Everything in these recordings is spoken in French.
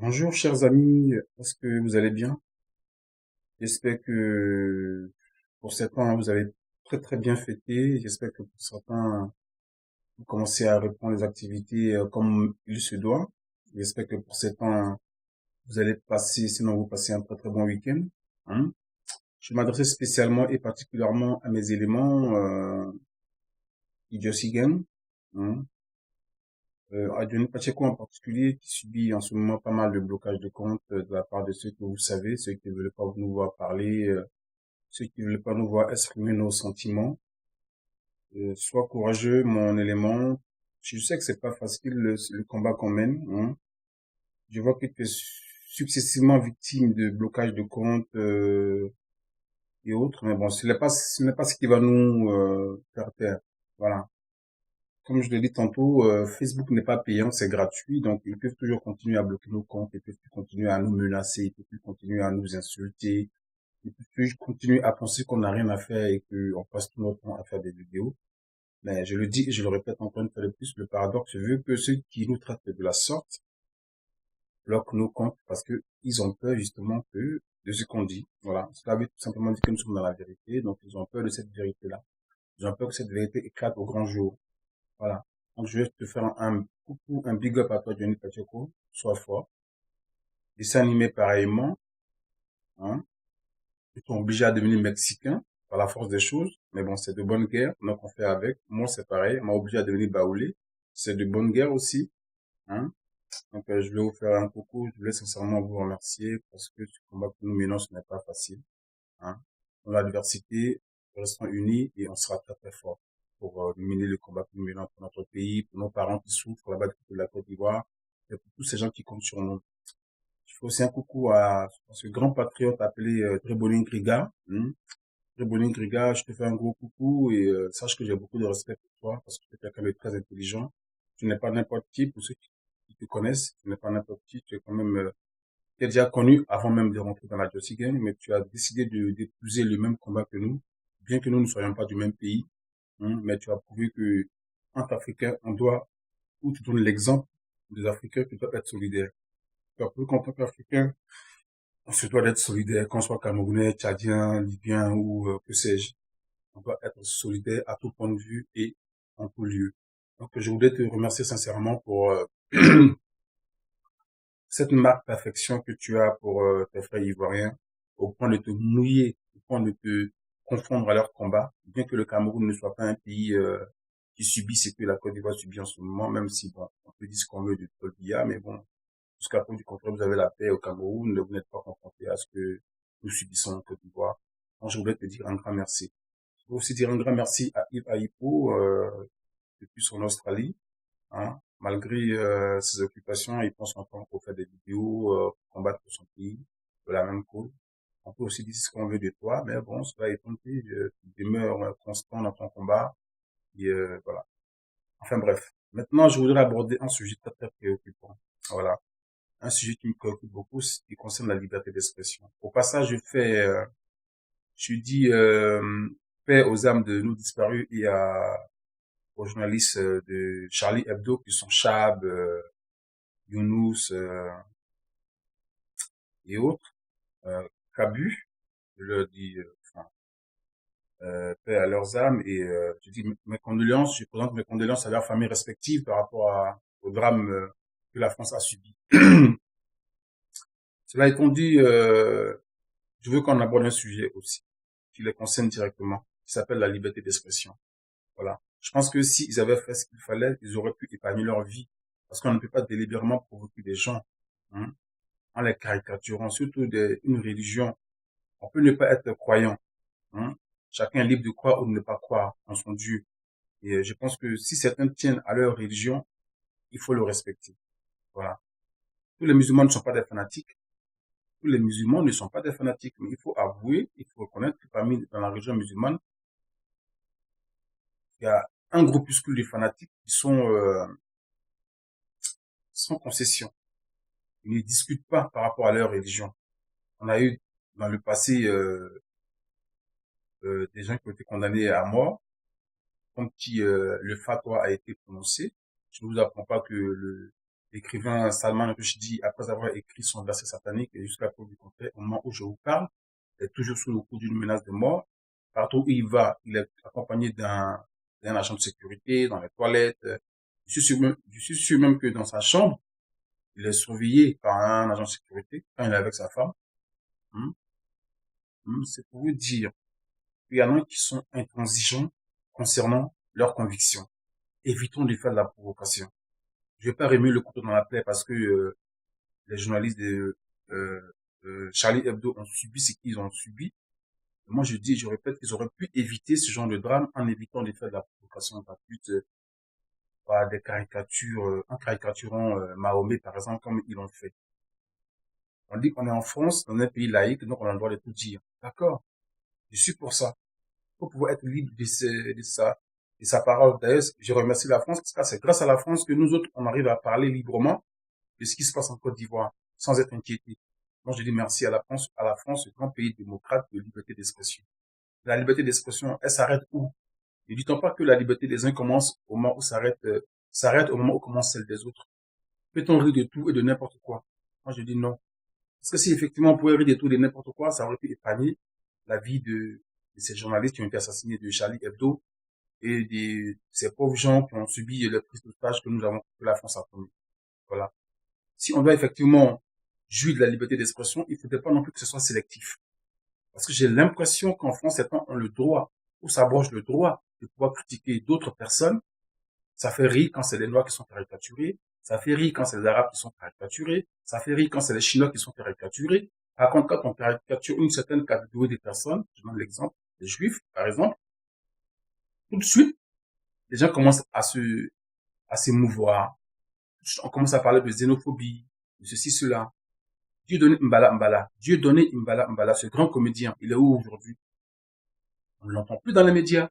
Bonjour chers amis, est-ce que vous allez bien? J'espère que pour certains vous avez très très bien fêté. J'espère que pour certains vous commencez à reprendre les activités comme il se doit. J'espère que pour certains vous allez passer, sinon vous passez un très très bon week-end. Hein. Je m'adresse spécialement et particulièrement à mes éléments Idiocy Gang, hein. À Johnny Pacheco en particulier qui subit en ce moment pas mal de blocage de compte de la part de ceux que vous savez, ceux qui ne veulent pas nous voir parler, ceux qui ne veulent pas nous voir exprimer nos sentiments. Sois courageux, mon élément. Je sais que c'est pas facile le combat qu'on mène, hein. Je vois que tu es successivement victime de blocage de compte et autres, mais bon, ce n'est pas ce qui va nous faire taire. Voilà. Comme je l'ai dit tantôt, Facebook n'est pas payant, c'est gratuit, donc ils peuvent toujours continuer à bloquer nos comptes, ils peuvent continuer à nous menacer, ils peuvent continuer à nous insulter, ils peuvent toujours continuer à penser qu'on n'a rien à faire et qu'on passe tout notre temps à faire des vidéos. Mais je le dis et je le répète encore une fois de plus, le paradoxe veut que ceux qui nous traitent de la sorte bloquent nos comptes parce que ils ont peur justement que de ce qu'on dit. Voilà. Cela veut tout simplement dire que nous sommes dans la vérité, donc ils ont peur de cette vérité-là. Ils ont peur que cette vérité éclate au grand jour. Voilà. Donc je vais te faire un coucou, un big up à toi, Johnny Pacheco. Sois fort. Dessin animé pareillement, hein. Ils sont obligés à devenir mexicains par la force des choses. Mais bon, c'est de bonne guerre, donc on fait avec. Moi, c'est pareil. On m'a obligé à devenir baoulé. C'est de bonne guerre aussi, hein. Donc, je voulais vous faire un coucou. Je voulais sincèrement vous remercier parce que ce combat que nous menons, ce n'est pas facile, hein. Dans l'adversité, restons unis et on sera très très fort pour mener le combat que nous menons pour notre pays, pour nos parents qui souffrent là-bas du côté de la Côte d'Ivoire et pour tous ces gens qui comptent sur nous. Je fais aussi un coucou à ce grand patriote appelé Dribbling Griga, hein. Dribbling Griga, je te fais un gros coucou et sache que j'ai beaucoup de respect pour toi parce que tu es quelqu'un de très intelligent. Tu n'es pas n'importe qui, pour ceux qui te connaissent, tu n'es pas n'importe qui, tu es quand même tu es déjà connu avant même de rentrer dans la Jossy Gang, mais tu as décidé d'épouser le même combat que nous, bien que nous ne soyons pas du même pays, hein, mais tu as prouvé que, entre Africains, on doit, ou tu donnes l'exemple des Africains qui doivent être solidaires. Tu as prouvé qu'en tant qu'Africain, on se doit d'être solidaire, qu'on soit Camerounais, Tchadien, Libyen ou que sais-je. On doit être solidaire à tout point de vue et en tout lieu. Donc, je voulais te remercier sincèrement pour cette marque d'affection que tu as pour tes frères ivoiriens, au point de te mouiller, au point de te confondre à leur combat, bien que le Cameroun ne soit pas un pays qui subit ce que la Côte d'Ivoire subit en ce moment, même si bon, on peut dire ce qu'on veut du Paul Biya, mais bon, jusqu'à preuve du contraire, vous avez la paix au Cameroun, vous n'êtes pas confronté à ce que nous subissons en Côte d'Ivoire. Donc, je voulais te dire un grand merci. Je veux aussi dire un grand merci à Yves Aipo, depuis son Australie, hein. Malgré ses occupations, il prend son temps pour faire des vidéos, pour combattre pour son pays, de la même cause. On peut aussi dire ce qu'on veut de toi, mais bon, cela étant dit, tu demeures constant dans ton combat. Et voilà. Enfin bref. Maintenant, je voudrais aborder un sujet très très préoccupant. Voilà. Un sujet qui me préoccupe beaucoup, ce qui concerne la liberté d'expression. Au passage, je dis paix aux âmes de nos disparus et aux journalistes de Charlie Hebdo qui sont Chab, Younous et autres, Cabu, je leur dis enfin, paix à leurs âmes et je dis mes condoléances, je présente mes condoléances à leurs familles respectives par rapport au drame que la France a subi. Cela étant dit, je veux qu'on aborde un sujet aussi qui les concerne directement, qui s'appelle la liberté d'expression. Voilà. Je pense que s'ils avaient fait ce qu'il fallait, ils auraient pu épargner leur vie. Parce qu'on ne peut pas délibérément provoquer des gens, hein, en les caricaturant, surtout une religion. On peut ne pas être croyant, hein. Chacun est libre de croire ou de ne pas croire en son Dieu. Et je pense que si certains tiennent à leur religion, il faut le respecter. Voilà. Tous les musulmans ne sont pas des fanatiques. Tous les musulmans ne sont pas des fanatiques. Mais il faut avouer, il faut reconnaître que dans la religion musulmane, il y a un groupuscule de fanatiques qui sont sans concession. Ils ne discutent pas par rapport à leur religion. On a eu dans le passé des gens qui ont été condamnés à mort, comme qui le fatwa a été prononcé. Je ne vous apprends pas que L'écrivain Salman Rushdie, après avoir écrit son verset satanique, et jusqu'à la preuve du contraire, au moment où je vous parle, est toujours sous le coup d'une menace de mort. Partout où il va, il est accompagné d'un agent de sécurité, dans les toilettes. Je suis sûr même que dans sa chambre, il est surveillé par un agent de sécurité quand il est avec sa femme. Hum, C'est pour vous dire qu'il y en a qui sont intransigeants concernant leurs convictions. Évitons de faire de la provocation. Je vais pas remuer le couteau dans la plaie parce que les journalistes de Charlie Hebdo ont subi ce qu'ils ont subi. Moi, je répète qu'ils auraient pu éviter ce genre de drame en évitant de faire de la provocation gratuite par des caricatures, en caricaturant Mahomet, par exemple, comme ils l'ont fait. On dit qu'on est en France, dans un pays laïque, donc on a le droit de tout dire. D'accord, je suis pour ça. Il faut pouvoir être libre de sa parole. D'ailleurs, je remercie la France parce que c'est grâce à la France que nous autres, on arrive à parler librement de ce qui se passe en Côte d'Ivoire, sans être inquiété. Moi, je dis merci à la France, ce grand pays démocrate de liberté d'expression. La liberté d'expression, elle s'arrête où? Ne dit-on pas que la liberté des uns commence au moment où s'arrête au moment où commence celle des autres? Peut-on rire de tout et de n'importe quoi? Moi, je dis non. Parce que si effectivement on pouvait rire de tout et de n'importe quoi, ça aurait pu épargner la vie de ces journalistes qui ont été assassinés, de Charlie Hebdo et de ces pauvres gens qui ont subi les prises d'otages que la France a commis. Voilà. Si on doit effectivement jouir de la liberté d'expression, il ne faudrait pas non plus que ce soit sélectif. Parce que j'ai l'impression qu'en France, certains ont le droit, ou s'abroge le droit de pouvoir critiquer d'autres personnes. Ça fait rire quand c'est les Noirs qui sont caricaturés. Ça fait rire quand c'est les Arabes qui sont caricaturés. Ça fait rire quand c'est les Chinois qui sont caricaturés. Par contre, quand on caricature une certaine catégorie de personnes, je donne l'exemple, les Juifs, par exemple, tout de suite, les gens commencent à s'émouvoir. On commence à parler de xénophobie, de ceci, cela. Dieudonné Mbala Mbala. Dieudonné Mbala Mbala, ce grand comédien, il est où aujourd'hui? On ne l'entend plus dans les médias.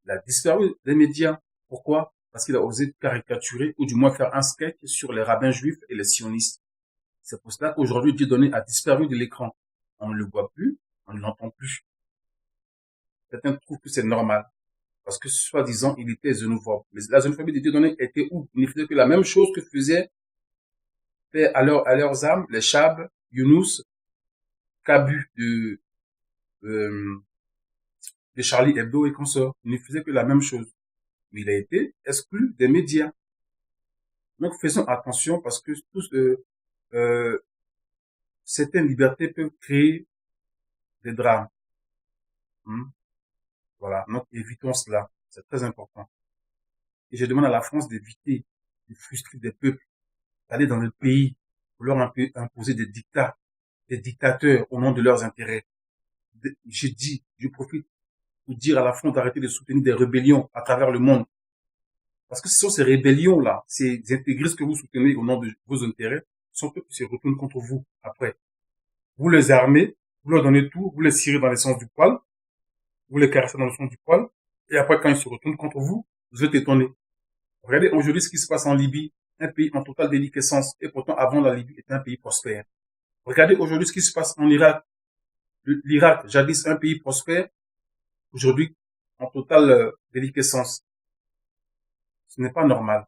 Il a disparu des médias. Pourquoi? Parce qu'il a osé caricaturer, ou du moins faire un sketch sur les rabbins juifs et les sionistes. C'est pour cela qu'aujourd'hui, Dieudonné a disparu de l'écran. On ne le voit plus, on ne l'entend plus. Certains trouvent que c'est normal. Parce que, soi-disant, il était xénophobe. Mais la xénophobie de Dieudonné était où? Il ne faisait que la même chose que faisaient à leurs âmes les Chab, Younous, Cabu euh, de Charlie Hebdo et consorts. Il ne faisait que la même chose. Mais il a été exclu des médias. Donc faisons attention parce que euh, certaines libertés peuvent créer des drames. Hmm. Voilà, donc évitons cela. C'est très important. Et je demande à la France d'éviter de frustrer des peuples, d'aller dans le pays pour leur imposer des dictats, des dictateurs au nom de leurs intérêts. Je profite pour dire à la France d'arrêter de soutenir des rébellions à travers le monde. Parce que ce sont ces rébellions-là, ces intégristes que vous soutenez au nom de vos intérêts, sont eux qui se retournent contre vous après. Vous les armez, vous leur donnez tout, vous les cirez dans le sens du poil, vous les caressez dans le sens du poil, et après quand ils se retournent contre vous, vous êtes étonnés. Regardez aujourd'hui ce qui se passe en Libye, un pays en totale déliquescence, et pourtant avant la Libye était un pays prospère. Regardez aujourd'hui ce qui se passe en Irak. L'Irak, jadis un pays prospère, aujourd'hui en totale déliquescence. Ce n'est pas normal.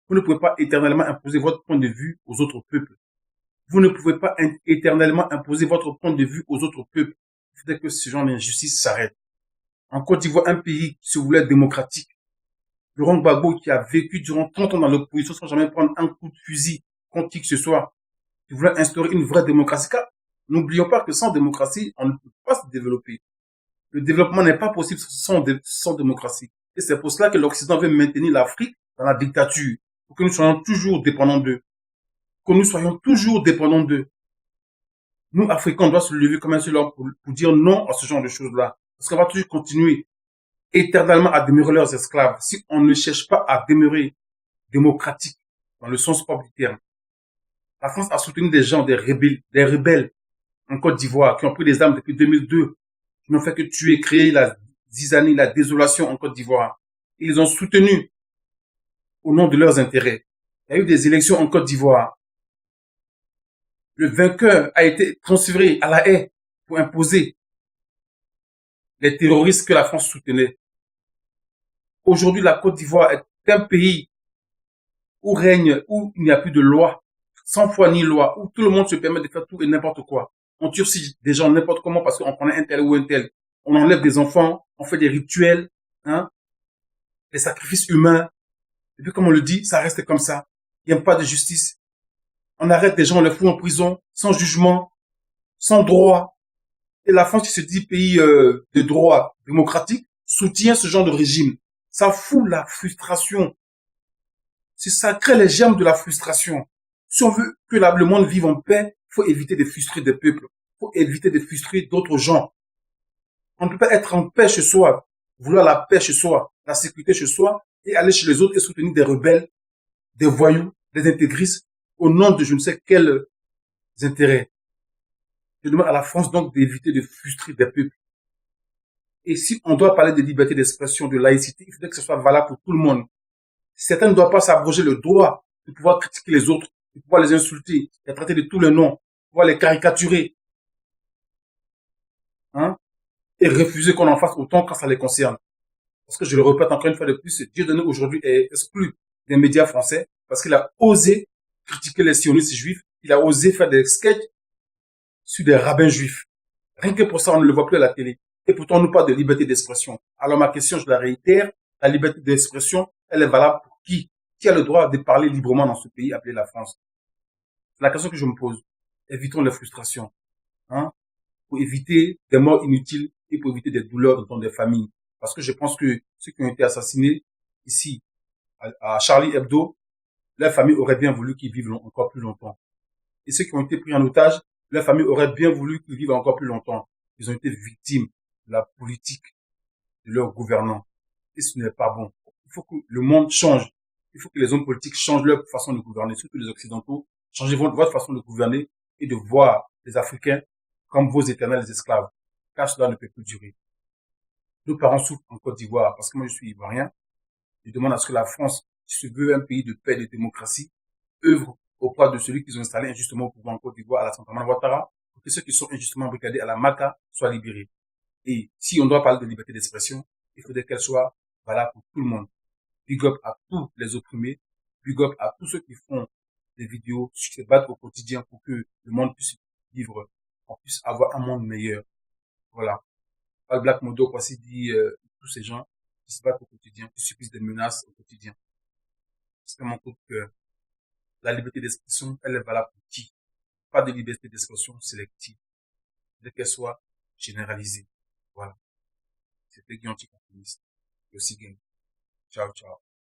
Vous ne pouvez pas éternellement imposer votre point de vue aux autres peuples. Vous ne pouvez pas éternellement imposer votre point de vue aux autres peuples. Il faudrait que ce genre d'injustice s'arrête. En Côte d'Ivoire, un pays qui se voulait démocratique, Laurent Gbagbo qui a vécu durant 30 ans dans l'opposition sans jamais prendre un coup de fusil contre qui que ce soit, qui voulait instaurer une vraie démocratie. Car n'oublions pas que sans démocratie, on ne peut pas se développer. Le développement n'est pas possible sans démocratie. Et c'est pour cela que l'Occident veut maintenir l'Afrique dans la dictature, pour que nous soyons toujours dépendants d'eux. Que nous soyons toujours dépendants d'eux. Nous, Africains, on doit se lever comme un seul homme pour dire non à ce genre de choses-là. Parce qu'on va toujours continuer éternellement à demeurer leurs esclaves si on ne cherche pas à demeurer démocratique dans le sens propre du terme. La France a soutenu des gens, des rebelles en Côte d'Ivoire qui ont pris des armes depuis 2002, qui n'ont fait que tuer, créer la zizanie, la désolation en Côte d'Ivoire. Ils les ont soutenus au nom de leurs intérêts. Il y a eu des élections en Côte d'Ivoire. Le vainqueur a été transféré à La Haye pour imposer les terroristes que la France soutenait. Aujourd'hui, la Côte d'Ivoire est un pays où il n'y a plus de loi, sans foi ni loi, où tout le monde se permet de faire tout et n'importe quoi. On turcit des gens n'importe comment parce qu'on connaît un tel ou un tel. On enlève des enfants, on fait des rituels, hein, des sacrifices humains. Et puis, comme on le dit, ça reste comme ça. Il n'y a pas de justice. On arrête des gens, on les fout en prison, sans jugement, sans droit. Et la France, qui se dit pays de droit démocratique, soutient ce genre de régime. Ça fout la frustration. Ça crée les germes de la frustration. Si on veut que le monde vive en paix, il faut éviter de frustrer des peuples. Il faut éviter de frustrer d'autres gens. On ne peut pas être en paix chez soi, vouloir la paix chez soi, la sécurité chez soi, et aller chez les autres et soutenir des rebelles, des voyous, des intégristes, au nom de je ne sais quels intérêts. Je demande à la France donc d'éviter de frustrer des peuples. Et si on doit parler de liberté d'expression, de laïcité, il faudrait que ce soit valable pour tout le monde. Certains ne doivent pas s'abroger le droit de pouvoir critiquer les autres, de pouvoir les insulter, les traiter de tous les noms, de pouvoir les caricaturer, hein, et refuser qu'on en fasse autant quand ça les concerne. Parce que je le répète encore une fois de plus, Dieudonné aujourd'hui est exclu des médias français parce qu'il a osé critiquer les sionistes juifs, il a osé faire des sketchs sur des rabbins juifs. Rien que pour ça, on ne le voit plus à la télé. Et pourtant, on nous parle de liberté d'expression. Alors ma question, je la réitère, la liberté d'expression, elle est valable pour qui? Qui a le droit de parler librement dans ce pays appelé la France? C'est la question que je me pose. Évitons les frustrations, hein, pour éviter des morts inutiles et pour éviter des douleurs dans des familles. Parce que je pense que ceux qui ont été assassinés ici, à Charlie Hebdo, leur famille aurait bien voulu qu'ils vivent encore plus longtemps. Et ceux qui ont été pris en otage, leur famille aurait bien voulu qu'ils vivent encore plus longtemps. Ils ont été victimes de la politique de leurs gouvernants. Et ce n'est pas bon. Il faut que le monde change. Il faut que les hommes politiques changent leur façon de gouverner, surtout les Occidentaux. Changez votre façon de gouverner et de voir les Africains comme vos éternels esclaves. Car cela ne peut plus durer. Nos parents souffrent en Côte d'Ivoire parce que moi je suis ivoirien. Je demande à ce que la France, qui se veut un pays de paix et de démocratie, œuvre auprès de celui qu'ils ont installé injustement au pouvoir en Côte d'Ivoire, à la Santa Ouattara, pour que ceux qui sont injustement brigadiers à la MACA soient libérés. Et si on doit parler de liberté d'expression, il faudrait qu'elle soit valable pour tout le monde. Big up à tous les opprimés, big up à tous ceux qui font des vidéos, qui se battent au quotidien pour que le monde puisse vivre, qu'on puisse avoir un monde meilleur. Voilà. Al Black Modo, voici dit tous ces gens qui se battent au quotidien, qui subissent des menaces au quotidien. C'est mon coup de cœur. La liberté d'expression, elle est valable pour qui? Pas de liberté d'expression sélective. Dès qu'elle soit généralisée. Voilà. C'était Guillaume Anticonformiste. Le Ciao, ciao.